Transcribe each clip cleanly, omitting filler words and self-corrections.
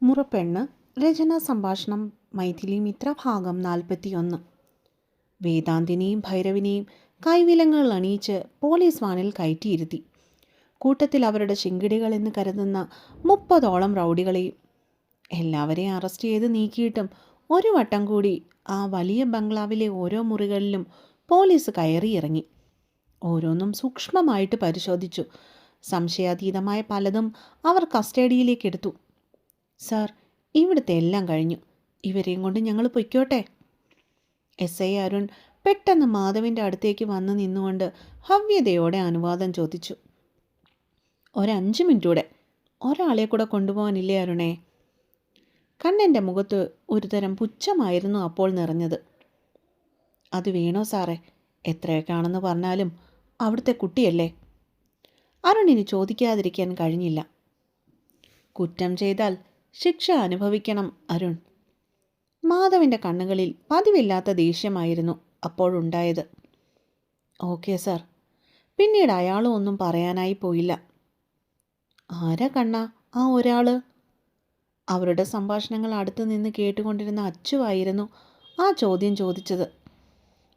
മുറപ്പെണ്ണ് രചനാ സംഭാഷണം മൈഥിലി മിത്ര ഭാഗം 41. വേദാന്തിനെയും ഭൈരവിനെയും കൈവിലങ്ങൾ അണിയിച്ച് പോലീസ് വാനിൽ കയറ്റിയിരുത്തി. കൂട്ടത്തിൽ അവരുടെ ശിങ്കിടികളെന്ന് കരുതുന്ന 30ഓളം റൗഡികളെയും. എല്ലാവരെയും അറസ്റ്റ് ചെയ്ത് നീക്കിയിട്ടും ഒരു വട്ടം കൂടി ആ വലിയ ബംഗ്ലാവിലെ ഓരോ മുറികളിലും പോലീസ് കയറിയിറങ്ങി. ഓരോന്നും സൂക്ഷ്മമായിട്ട് പരിശോധിച്ചു. സംശയാതീതമായ പലതും അവർ കസ്റ്റഡിയിലേക്കെടുത്തു. സാർ, ഇവിടുത്തെ എല്ലാം കഴിഞ്ഞു. ഇവരെയും കൊണ്ട് ഞങ്ങൾ പൊയ്ക്കോട്ടെ? SI അരുൺ പെട്ടെന്ന് മാധവിൻ്റെ അടുത്തേക്ക് വന്ന് നിന്നുകൊണ്ട് ഹവ്യതയോടെ അനുവാദം ചോദിച്ചു. 5 മിനിറ്റ് കൂടെ, ഒരാളെ കൂടെ കൊണ്ടുപോകാനില്ലേ അരുണേ? കണ്ണൻ്റെ മുഖത്ത് ഒരുതരം പുച്ഛമായിരുന്നു അപ്പോൾ നിറഞ്ഞത്. അത് വേണോ സാറേ? എത്രയൊക്കെയാണെന്ന് പറഞ്ഞാലും അവിടുത്തെ കുട്ടിയല്ലേ. അരുണിന് ചോദിക്കാതിരിക്കാൻ കഴിഞ്ഞില്ല. കുറ്റം ചെയ്താൽ ശിക്ഷ അനുഭവിക്കണം അരുൺ. മാധവിൻ്റെ കണ്ണുകളിൽ പതിവില്ലാത്ത ദേഷ്യമായിരുന്നു അപ്പോഴുണ്ടായത്. Okay sir. പിന്നീട് അയാളും ഒന്നും പറയാനായി പോയില്ല. ആരാ കണ്ണ ആ ഒരാൾ? അവരുടെ സംഭാഷണങ്ങൾ അടുത്ത് നിന്ന് കേട്ടുകൊണ്ടിരുന്ന അച്ചുവായിരുന്നു ആ ചോദ്യം ചോദിച്ചത്.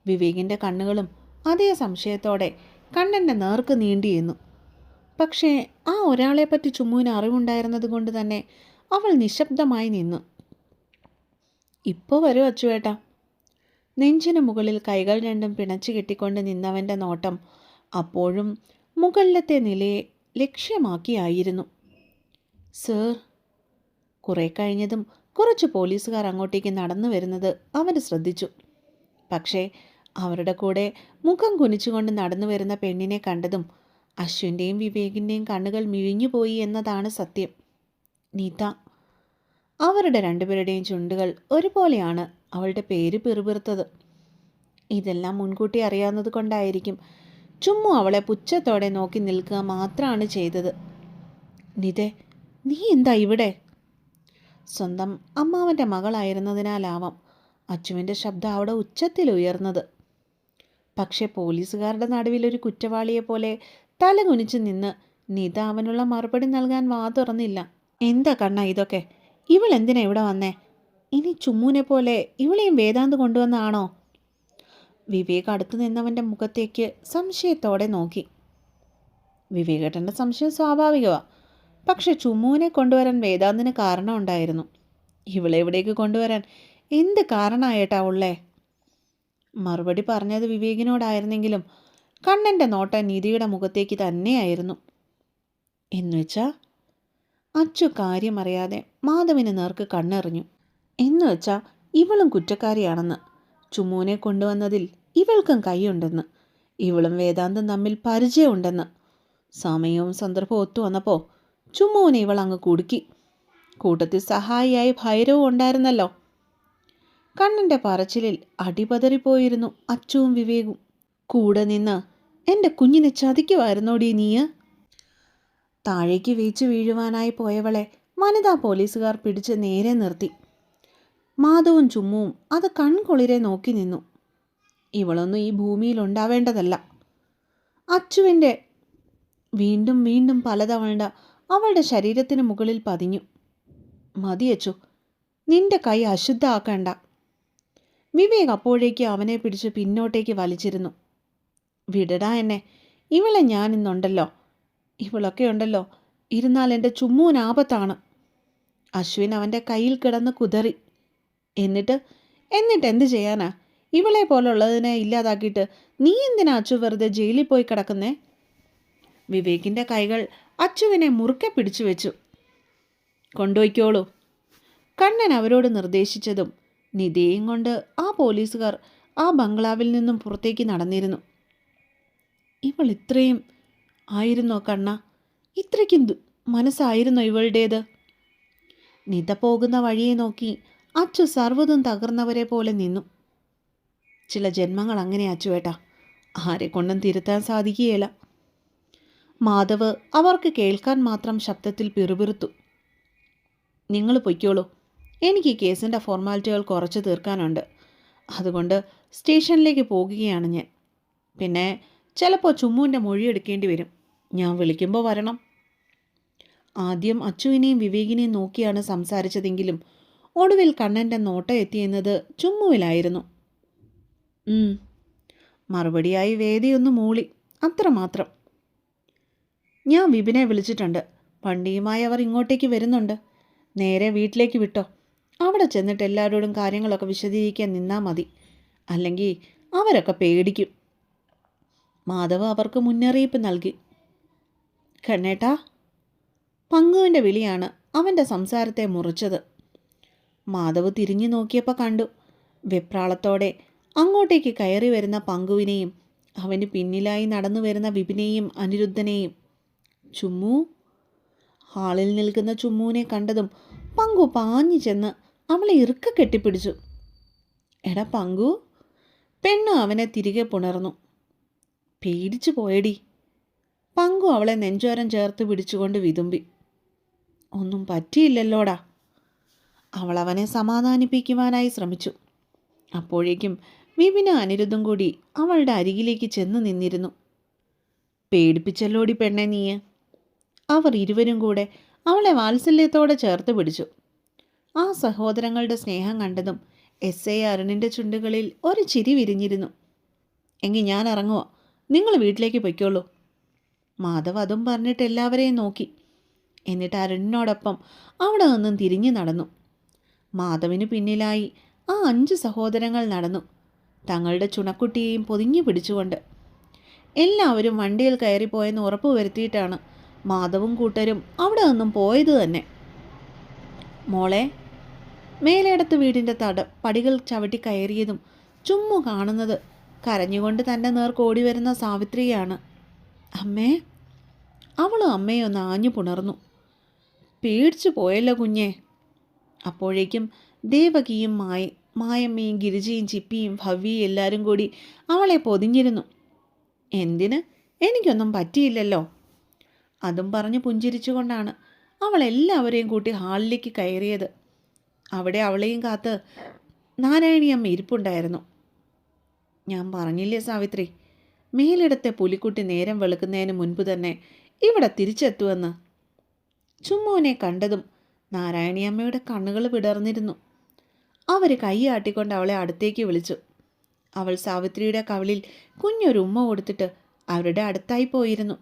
വിവേകിൻ്റെ കണ്ണുകളും അതേ സംശയത്തോടെ കണ്ണൻ്റെ നേർക്ക് നീണ്ടിയെന്നു. പക്ഷേ ആ ഒരാളെപ്പറ്റി ചുമ്മുവിന് അറിവുണ്ടായിരുന്നത് കൊണ്ട് തന്നെ അവൾ നിശബ്ദമായി നിന്നു. ഇപ്പോൾ വരും അച്ചുവേട്ടാ. നെഞ്ചിന് മുകളിൽ കൈകൾ രണ്ടും പിണച്ചു കെട്ടിക്കൊണ്ട് നിന്നവൻ്റെ നോട്ടം അപ്പോഴും മുകളിലത്തെ നിലയെ ലക്ഷ്യമാക്കിയായിരുന്നു. സർ. കുറെ കഴിഞ്ഞതും കുറച്ച് പോലീസുകാർ അങ്ങോട്ടേക്ക് നടന്നു വരുന്നത് അവർ ശ്രദ്ധിച്ചു. പക്ഷേ അവരുടെ കൂടെ മുഖം കുനിച്ചുകൊണ്ട് നടന്നു വരുന്ന പെണ്ണിനെ കണ്ടതും അശ്വിൻ്റെയും വിവേകിൻ്റെയും കണ്ണുകൾ മിഴിഞ്ഞുപോയി എന്നതാണ് സത്യം. നീത. അവരുടെ രണ്ടുപേരുടെയും ചുണ്ടുകൾ ഒരുപോലെയാണ് അവളുടെ പേര് പിറുപിറുത്തത്. ഇതെല്ലാം മുൻകൂട്ടി അറിയാവുന്നത് കൊണ്ടായിരിക്കും ചുമ്മാ അവളെ പുച്ഛത്തോടെ നോക്കി നിൽക്കുക മാത്രമാണ് ചെയ്തത്. നിതേ, നീ എന്താ ഇവിടെ? സ്വന്തം അമ്മാവൻ്റെ മകളായിരുന്നതിനാലാവാം അച്ചുവിൻ്റെ ശബ്ദം അവിടെ ഉച്ചത്തിൽ ഉയർന്നത്. പക്ഷേ പോലീസുകാരുടെ നടുവിൽ ഒരു കുറ്റവാളിയെ പോലെ തല കുനിച്ച് നിന്ന് നിത അവനുള്ള മറുപടി നൽകാൻ വാ തുറന്നില്ല. എന്താ കണ്ണ ഇതൊക്കെ? ഇവൾ എന്തിനാ ഇവിടെ വന്നേ? ഇനി ചുമ്മുവിനെ പോലെ ഇവളെയും വേദാന്ത് കൊണ്ടുവന്നാണോ? വിവേക് അടുത്തു നിന്നവൻ്റെ മുഖത്തേക്ക് സംശയത്തോടെ നോക്കി. വിവേകേട്ടൻ്റെ സംശയം സ്വാഭാവികമാണ്. പക്ഷെ ചുമ്മുവിനെ കൊണ്ടുവരാൻ വേദാന്തിന് കാരണമുണ്ടായിരുന്നു. ഇവളെ ഇവിടേക്ക് കൊണ്ടുവരാൻ എന്ത് കാരണമായിട്ടാ ഉള്ളേ? മറുപടി പറഞ്ഞത് വിവേകിനോടായിരുന്നെങ്കിലും കണ്ണൻ്റെ നോട്ടം നിധിയുടെ മുഖത്തേക്ക് തന്നെയായിരുന്നു. എന്നുവെച്ചാ? അച്ചു കാര്യമറിയാതെ മാധവിന് നേർക്ക് കണ്ണെറിഞ്ഞു. എന്നുവെച്ചാ ഇവളും കുറ്റക്കാരിയാണെന്ന്. ചുമ്മുവിനെ കൊണ്ടുവന്നതിൽ ഇവൾക്കും കൈയുണ്ടെന്ന്. ഇവളും വേദാന്തം തമ്മിൽ പരിചയമുണ്ടെന്ന്. സമയവും സന്ദർഭവും ഒത്തു വന്നപ്പോൾ ചുമ്മുവിനെ ഇവൾ അങ്ങ് കുടുക്കി. കൂട്ടത്തിൽ സഹായിയായി ഭൈരവും ഉണ്ടായിരുന്നല്ലോ. കണ്ണൻ്റെ പറച്ചിലിൽ അടിപതറിപ്പോയിരുന്നു അച്ചുവും വിവേകും. കൂടെ നിന്ന് എൻ്റെ കുഞ്ഞിനെ ചതിക്കുമായിരുന്നോടി നീയ്? താഴേക്ക് വീച്ചു വീഴുവാനായി പോയവളെ വനിതാ പോലീസുകാർ പിടിച്ച് നേരെ നിർത്തി. മാധവും ചുമ്മുവും അത് കൺകൊളിരെ നോക്കി നിന്നു. ഇവളൊന്നും ഈ ഭൂമിയിൽ ഉണ്ടാവേണ്ടതല്ല. അച്ചുവിൻ്റെ വീണ്ടും വീണ്ടും പലതവണ അവളുടെ ശരീരത്തിന് മുകളിൽ പതിഞ്ഞു. മതിയച്ചു, നിന്റെ കൈ അശുദ്ധമാക്കണ്ട. വിവേക് അപ്പോഴേക്ക് അവനെ പിടിച്ച് പിന്നോട്ടേക്ക് വലിച്ചിരുന്നു. വിടടാ എന്നെ. ഇവളെ ഞാൻ ഇന്നുണ്ടല്ലോ. ഇവളൊക്കെ ഉണ്ടല്ലോ. ഇരുന്നാൽ എൻ്റെ ചുമ്മൂന് ആപത്താണ്. അശ്വിൻ അവൻ്റെ കയ്യിൽ കിടന്ന് കുതറി. എന്നിട്ട് എന്ത് ചെയ്യാനാ? ഇവളെ പോലുള്ളതിനെ ഇല്ലാതാക്കിയിട്ട് നീ എന്തിനാ അച്ചു വെറുതെ ജയിലിൽ പോയി കിടക്കുന്നേ? വിവേകിൻ്റെ കൈകൾ അച്ചുവിനെ മുറുക്കെ പിടിച്ചു വെച്ചു. കൊണ്ടുപോയിക്കോളൂ. കണ്ണൻ അവരോട് നിർദ്ദേശിച്ചതും നിധിയെയും കൊണ്ട് ആ പോലീസുകാർ ആ ബംഗ്ലാവിൽ നിന്നും പുറത്തേക്ക് നടന്നിരുന്നു. ഇവൾ ഇത്രയും ആയിരുന്നോ കണ്ണ? ഇത്രയ്ക്കും മനസ്സായിരുന്നോ ഇവളുടേത്? നിത പോകുന്ന വഴിയെ നോക്കി അച്ചു സർവ്വതും തകർന്നവരെ പോലെ നിന്നു. ചില ജന്മങ്ങൾ അങ്ങനെ അച്ചുവേട്ടാ, ആരെക്കൊണ്ടും തിരുത്താൻ സാധിക്കുകയില്ല. മാധവ് അവർക്ക് കേൾക്കാൻ മാത്രം ശബ്ദത്തിൽ പിറുപിറുത്തു. നിങ്ങൾ പൊയ്ക്കോളൂ. എനിക്ക് ഈ കേസിൻ്റെ ഫോർമാലിറ്റികൾ കുറച്ച് തീർക്കാനുണ്ട്. അതുകൊണ്ട് സ്റ്റേഷനിലേക്ക് പോകുകയാണ് ഞാൻ. പിന്നെ ചിലപ്പോൾ ചുമ്മുവിൻ്റെ മൊഴി എടുക്കേണ്ടി വരും. ഞാൻ വിളിക്കുമ്പോൾ വരണം. ആദ്യം അച്ചുവിനെയും വിവേകിനെയും നോക്കിയാണ് സംസാരിച്ചതെങ്കിലും ഒടുവിൽ കണ്ണൻ്റെ നോട്ടം എത്തിയെന്നത് ചുമ്മുവിലായിരുന്നു. മറുപടിയായി വേദിയൊന്ന് മൂളി, അത്രമാത്രം. ഞാൻ വിപിനെ വിളിച്ചിട്ടുണ്ട്. വണ്ടിയുമായി അവർ ഇങ്ങോട്ടേക്ക് വരുന്നുണ്ട്. നേരെ വീട്ടിലേക്ക് വിട്ടോ. അവിടെ ചെന്നിട്ട് എല്ലാവരോടും കാര്യങ്ങളൊക്കെ വിശദീകരിക്കാൻ നിന്നാൽ മതി. അല്ലെങ്കിൽ അവരൊക്കെ പേടിക്കും. മാധവ് അവർക്ക് മുന്നറിയിപ്പ് നൽകി. കണ്ണേട്ടാ, പങ്കുവിൻ്റെ വിളിയാണ് അവൻ്റെ സംസാരത്തെ മുറിച്ചത്. മാധവ് തിരിഞ്ഞു നോക്കിയപ്പോൾ കണ്ടു വെപ്രാളത്തോടെ അങ്ങോട്ടേക്ക് കയറി വരുന്ന പങ്കുവിനെയും അവന് പിന്നിലായി നടന്നു വരുന്ന വിപിനെയും അനിരുദ്ധനെയും. ചുമ്മു. ഹാളിൽ നിൽക്കുന്ന ചുമ്മുവിനെ കണ്ടതും പങ്കു പാഞ്ഞു ചെന്ന് അവളെ ഇറുക്ക കെട്ടിപ്പിടിച്ചു. എടാ പങ്കു. പെണ്ണു അവനെ തിരികെ പുണർന്നു. പേടിച്ചു പോയടി. പങ്കു അവളെ നെഞ്ചോരം ചേർത്ത് പിടിച്ചുകൊണ്ട് വിതുമ്പി. ഒന്നും പറ്റിയില്ലല്ലോടാ. അവൾ അവനെ സമാധാനിപ്പിക്കുവാനായി ശ്രമിച്ചു. അപ്പോഴേക്കും വിപിനും അനിരുദ്ധും കൂടി അവളുടെ അരികിലേക്ക് ചെന്ന് നിന്നിരുന്നു. പേടിപ്പിച്ചല്ലോടി പെണ്ണെ നീയെ. അവർ ഇരുവരും കൂടെ അവളെ വാത്സല്യത്തോടെ ചേർത്ത് പിടിച്ചു. ആ സഹോദരങ്ങളുടെ സ്നേഹം കണ്ടതും എസ് ഐ അരുണിൻ്റെ ചുണ്ടുകളിൽ ഒരു ചിരി വിരിഞ്ഞിരുന്നു. എങ്കിൽ ഞാൻ ഇറങ്ങുക, നിങ്ങൾ വീട്ടിലേക്ക് പൊയ്ക്കോളൂ. മാധവ് അതും പറഞ്ഞിട്ട് എല്ലാവരെയും നോക്കി. എന്നിട്ട് അരുണിനോടൊപ്പം അവിടെ നിന്നും തിരിഞ്ഞു നടന്നു. മാധവിന് പിന്നിലായി ആ 5 സഹോദരങ്ങൾ നടന്നു, തങ്ങളുടെ ചുണക്കുട്ടിയെയും പൊതിഞ്ഞു പിടിച്ചുകൊണ്ട്. എല്ലാവരും വണ്ടിയിൽ കയറിപ്പോയെന്ന് ഉറപ്പ് വരുത്തിയിട്ടാണ് മാധവും കൂട്ടരും അവിടെ നിന്നും പോയത് തന്നെ. മോളെ. മേലേടത്ത് വീടിൻ്റെ പടികൾ ചവിട്ടി കയറിയതും ചുമ്മു കാണുന്നത് കരഞ്ഞുകൊണ്ട് തൻ്റെ നേർക്ക് ഓടി വരുന്ന സാവിത്രിയാണ്. അമ്മേ. അവളും അമ്മയെ ഒന്ന് ആഞ്ഞു പുണർന്നു. പേടിച്ചു പോയല്ലോ കുഞ്ഞെ. അപ്പോഴേക്കും ദേവകിയും മായമ്മയും ഗിരിജയും ചിപ്പിയും ഭവ്യയും എല്ലാവരും കൂടി അവളെ പൊതിഞ്ഞിരുന്നു. എന്തിന്? എനിക്കൊന്നും പറ്റിയില്ലല്ലോ. അതും പറഞ്ഞ് പുഞ്ചിരിച്ചുകൊണ്ടാണ് അവൾ എല്ലാവരെയും കൂട്ടി ഹാളിലേക്ക് കയറിയത്. അവിടെ അവളെയും കാത്ത് നാരായണിയമ്മ ഇരിപ്പുണ്ടായിരുന്നു. ഞാൻ പറഞ്ഞില്ലേ സാവിത്രി, മേലിടത്തെ പുലിക്കുട്ടി നേരം വെളുക്കുന്നതിന് മുൻപ് തന്നെ ഇവിടെ തിരിച്ചെത്തുമെന്ന്. ചുമ്മുവിനെ കണ്ടതും നാരായണിയമ്മയുടെ കണ്ണുകൾ വിടർന്നിരുന്നു. അവർ കൈയാട്ടിക്കൊണ്ട് അവളെ അടുത്തേക്ക് വിളിച്ചു. അവൾ സാവിത്രിയുടെ കവിളിൽ കുഞ്ഞൊരു ഉമ്മ കൊടുത്തിട്ട് അവരുടെ അടുത്തായി പോയിരുന്നു.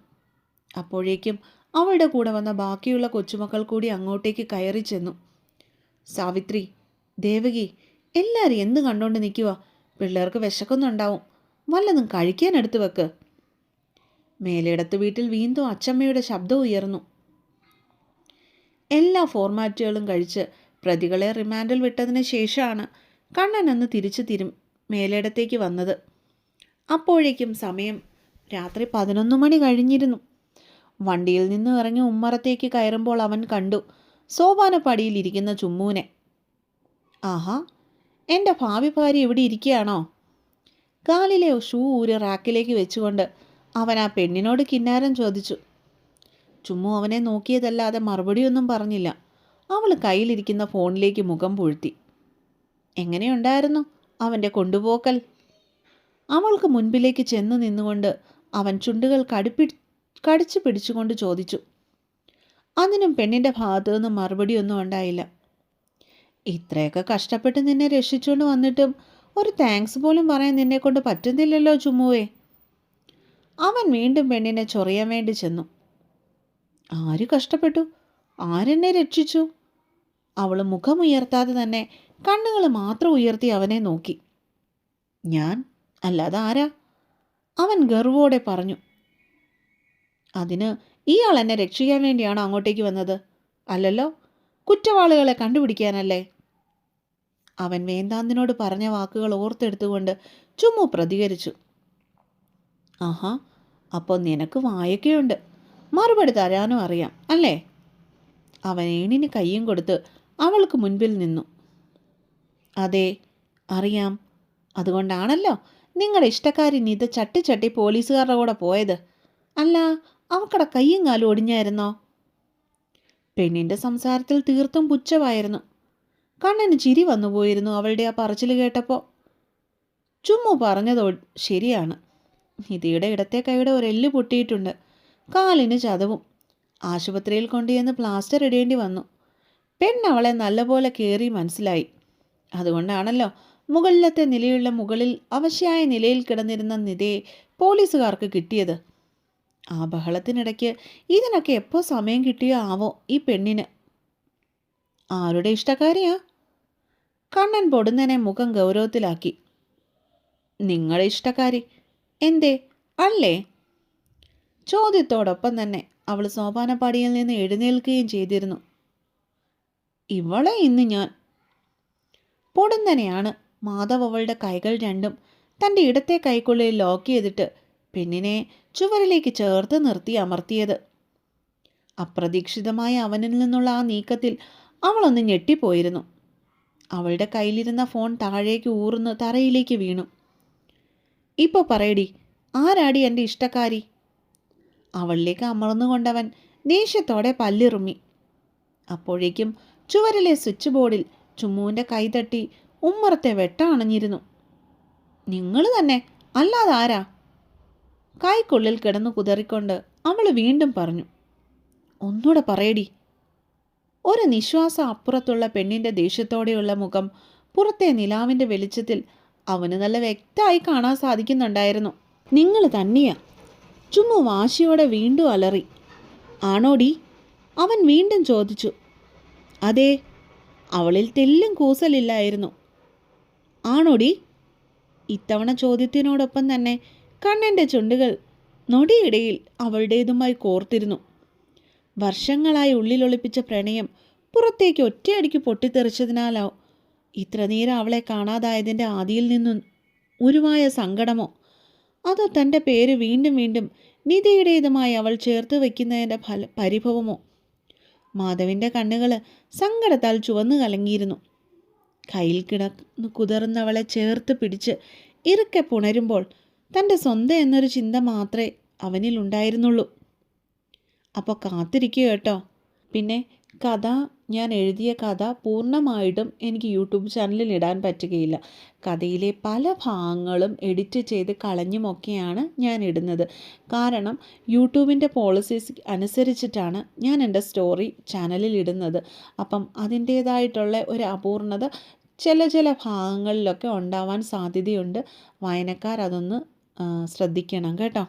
അപ്പോഴേക്കും അവളുടെ കൂടെ വന്ന ബാക്കിയുള്ള കൊച്ചുമക്കൾ കൂടി അങ്ങോട്ടേക്ക് കയറി ചെന്നു. സാവിത്രി, ദേവകി, എല്ലാവരും എന്ത് കണ്ടോണ്ട് നിൽക്കുക? പിള്ളേർക്ക് വിശക്കുന്നുണ്ടാവും, വല്ലതും കഴിക്കാൻ എടുത്തു വെക്ക്. മേലിടത്ത് വീട്ടിൽ വീണ്ടും അച്ചമ്മയുടെ ശബ്ദം ഉയർന്നു. എല്ലാ ഫോർമാറ്റുകളും കഴിച്ച് പ്രതികളെ റിമാൻഡിൽ വിട്ടതിന് ശേഷമാണ് കണ്ണൻ അന്ന് തിരിച്ച് മേലിടത്തേക്ക് വന്നത്. അപ്പോഴേക്കും സമയം രാത്രി 11 മണി കഴിഞ്ഞിരുന്നു. വണ്ടിയിൽ നിന്ന് ഇറങ്ങി ഉമ്മറത്തേക്ക് കയറുമ്പോൾ അവൻ കണ്ടു സോപാനപ്പടിയിലിരിക്കുന്ന ചുമ്മുവിനെ. ആഹാ, എൻ്റെ ഭാവി ഭാര്യ ഇവിടെ ഇരിക്കുകയാണോ? കാലിലെ ഷൂ ഊരി റാക്കിലേക്ക് വെച്ചുകൊണ്ട് അവൻ ആ പെണ്ണിനോട് കിന്നാരം ചോദിച്ചു. ചുമ്മു അവനെ നോക്കിയതല്ലാതെ മറുപടിയൊന്നും പറഞ്ഞില്ല. അവൾ കയ്യിലിരിക്കുന്ന ഫോണിലേക്ക് മുഖം പൂഴ്ത്തി. എങ്ങനെയുണ്ടായിരുന്നു അവൻ്റെ കൊണ്ടുപോക്കൽ? അവൾക്ക് മുൻപിലേക്ക് ചെന്ന് നിന്നുകൊണ്ട് അവൻ ചുണ്ടുകൾ കടിച്ചു പിടിച്ചുകൊണ്ട് ചോദിച്ചു. അതിനും പെണ്ണിൻ്റെ ഭാഗത്തു നിന്ന് മറുപടിയൊന്നും ഉണ്ടായില്ല. ഇത്രയൊക്കെ കഷ്ടപ്പെട്ട് നിന്നെ രക്ഷിച്ചുകൊണ്ട് വന്നിട്ടും ഒരു താങ്ക്സ് പോലും പറയാൻ നിന്നെക്കൊണ്ട് പറ്റുന്നില്ലല്ലോ ചുമ്മുവേ. അവൻ വീണ്ടും പെണ്ണിനെ ചൊറിയാൻ വേണ്ടി ചെന്നു. ആര് കഷ്ടപ്പെട്ടു? ആരെന്നെ രക്ഷിച്ചു? അവൾ മുഖമുയർത്താതെ തന്നെ കണ്ണുകൾ മാത്രം ഉയർത്തി അവനെ നോക്കി. ഞാൻ, അല്ലാതെ ആരാ? അവൻ ഗർവോടെ പറഞ്ഞു. അതിന് ഇയാൾ എന്നെ രക്ഷിക്കാൻ വേണ്ടിയാണോ അങ്ങോട്ടേക്ക് വന്നത്? അല്ലല്ലോ, കുറ്റവാളികളെ കണ്ടുപിടിക്കാനല്ലേ? അവൻ വേന്താന്തിനോട് പറഞ്ഞ വാക്കുകൾ ഓർത്തെടുത്തുകൊണ്ട് ചുമ്മു പ്രതികരിച്ചു. ആഹാ, അപ്പോൾ നിനക്ക് വായൊക്കെയുണ്ട്, മറുപടി തരാനും അറിയാം അല്ലേ? അവൻ ഏണിന് കയ്യും കൊടുത്ത് അവൾക്ക് മുൻപിൽ നിന്നു. അതെ, അറിയാം. അതുകൊണ്ടാണല്ലോ നിങ്ങളുടെ ഇഷ്ടക്കാരി നിത ചട്ടി പോലീസുകാരുടെ കൂടെ പോയത്. അല്ല, അവക്കടെ കയ്യും കാലും ഒടിഞ്ഞായിരുന്നോ? പെണ്ണിൻ്റെ സംസാരത്തിൽ തീർത്തും പുച്ഛമായിരുന്നു. കണ്ണന് ചിരി വന്നുപോയിരുന്നു അവളുടെ ആ പറച്ചിൽ കേട്ടപ്പോൾ. ചുമ്മു പറഞ്ഞതോ ശരിയാണ്. നിധിയുടെ ഇടത്തെ കൈയുടെ ഒരെല്ല് പൊട്ടിയിട്ടുണ്ട്, കാലിന് ചതവും. ആശുപത്രിയിൽ കൊണ്ടുചെന്ന് പ്ലാസ്റ്റർ ഇടേണ്ടി വന്നു. പെണ്ണവളെ നല്ലപോലെ കയറി മനസ്സിലായി. അതുകൊണ്ടാണല്ലോ മുകളിലത്തെ നിലയുള്ള മുകളിൽ അവശയായ നിലയിൽ കിടന്നിരുന്ന നിധയെ പോലീസുകാർക്ക് കിട്ടിയത്. ആ ബഹളത്തിനിടയ്ക്ക് ഇതിനൊക്കെ എപ്പോൾ സമയം കിട്ടിയോ ആവോ ഈ പെണ്ണിന്. ആരുടെ ഇഷ്ടക്കാരിയാ? കണ്ണൻ പൊടുന്നനെ മുഖം ഗൗരവത്തിലാക്കി. നിങ്ങളുടെ ഇഷ്ടക്കാരി. എന്തേ അല്ലേ? ചോദ്യത്തോടൊപ്പം തന്നെ അവൾ സോപാനപ്പടിയിൽ നിന്ന് എഴുന്നേൽക്കുകയും ചെയ്തിരുന്നു. ഇവളെ ഇന്ന് ഞാൻ. പൊടുന്നനെയാണ് മാധവ് അവളുടെ കൈകൾ രണ്ടും തൻ്റെ ഇടത്തെ കൈക്കുള്ളിൽ ലോക്ക് ചെയ്തിട്ട് പെണ്ണിനെ ചുവരിലേക്ക് ചേർത്ത് നിർത്തി അമർത്തിയത്. അപ്രതീക്ഷിതമായ അവനിൽ നിന്നുള്ള ആ നീക്കത്തിൽ അവളൊന്ന് ഞെട്ടിപ്പോയിരുന്നു. അവളുടെ കയ്യിലിരുന്ന ഫോൺ താഴേക്ക് ഊർന്ന് തറയിലേക്ക് വീണു. ഇപ്പോൾ പറയടി, ആരാടി എൻ്റെ ഇഷ്ടക്കാരി? അവളിലേക്ക് അമർന്നുകൊണ്ടവൻ ദേഷ്യത്തോടെ പല്ലിറുമ്മി. അപ്പോഴേക്കും ചുവരിലെ സ്വിച്ച് ബോർഡിൽ ചുമ്മുവിൻ്റെ കൈതട്ടി ഉമ്മറത്തെ വെട്ടണഞ്ഞിരുന്നു. നിങ്ങൾ തന്നെ, അല്ലാതെ ആരാ? കൈക്കുള്ളിൽ കിടന്നു കുതറിക്കൊണ്ട് അവൾ വീണ്ടും പറഞ്ഞു. ഒന്നുകൂടെ പറയടി. ഒരു നിശ്വാസം അപ്പുറത്തുള്ള പെണ്ണിൻ്റെ ദേഷ്യത്തോടെയുള്ള മുഖം പുറത്തെ നിലാവിൻ്റെ വെളിച്ചത്തിൽ അവന് നല്ല വ്യക്തമായി കാണാൻ സാധിക്കുന്നുണ്ടായിരുന്നു. നിങ്ങൾ തന്നെയാ. ചുമ്മാ വാശിയോടെ വീണ്ടും അലറി. ആണോടി? അവൻ വീണ്ടും ചോദിച്ചു. അതെ. അവളിൽ തെല്ലും കൂസലില്ലായിരുന്നു. ആണോടി? ഇത്തവണ ചോദ്യത്തിനോടൊപ്പം തന്നെ കണ്ണൻ്റെ ചുണ്ടുകൾ നൊടിയിടയിൽ അവളുടേതുമായി കോർത്തിരുന്നു. വർഷങ്ങളായി ഉള്ളിലൊളിപ്പിച്ച പ്രണയം പുറത്തേക്ക് ഒറ്റയടിക്ക് പൊട്ടിത്തെറിച്ചതിനാലോ ഇത്ര നേരം അവളെ കാണാതായതിൻ്റെ ആദിയിൽ നിന്നും ഉരുവായ സങ്കടമോ അതോ തൻ്റെ പേര് വീണ്ടും വീണ്ടും നിധിയുടേതുമായി അവൾ ചേർത്ത് വയ്ക്കുന്നതിൻ്റെ പരിഭവമോ? മാധവിൻ്റെ കണ്ണുകൾ സങ്കടത്താൽ ചുവന്നു കലങ്ങിയിരുന്നു. കയ്യിൽ കിടന്നു കുതിർന്നവളെ ചേർത്ത് പിടിച്ച് ഇറുക്കെ പുണരുമ്പോൾ തൻ്റെ സ്വന്തം എന്നൊരു ചിന്ത മാത്രമേ അവനിലുണ്ടായിരുന്നുള്ളൂ. അപ്പോൾ കാത്തിരിക്കുക കേട്ടോ. പിന്നെ ഞാൻ എഴുതിയ കഥ പൂർണ്ണമായിട്ടും എനിക്ക് യൂട്യൂബ് ചാനലിൽ ഇടാൻ പറ്റുകയില്ല. കഥയിലെ പല ഭാഗങ്ങളും എഡിറ്റ് ചെയ്ത് കളഞ്ഞുമൊക്കെയാണ് ഞാൻ ഇടുന്നത്. കാരണം യൂട്യൂബിൻ്റെ പോളിസീസ് അനുസരിച്ചിട്ടാണ് ഞാൻ എൻ്റെ സ്റ്റോറി ചാനലിൽ ഇടുന്നത്. അപ്പം അതിൻ്റേതായിട്ടുള്ള ഒരു അപൂർണത ചില ഭാഗങ്ങളിലൊക്കെ ഉണ്ടാവാൻ സാധ്യതയുണ്ട്. വായനക്കാർ അതൊന്ന് ശ്രദ്ധിക്കണം കേട്ടോ.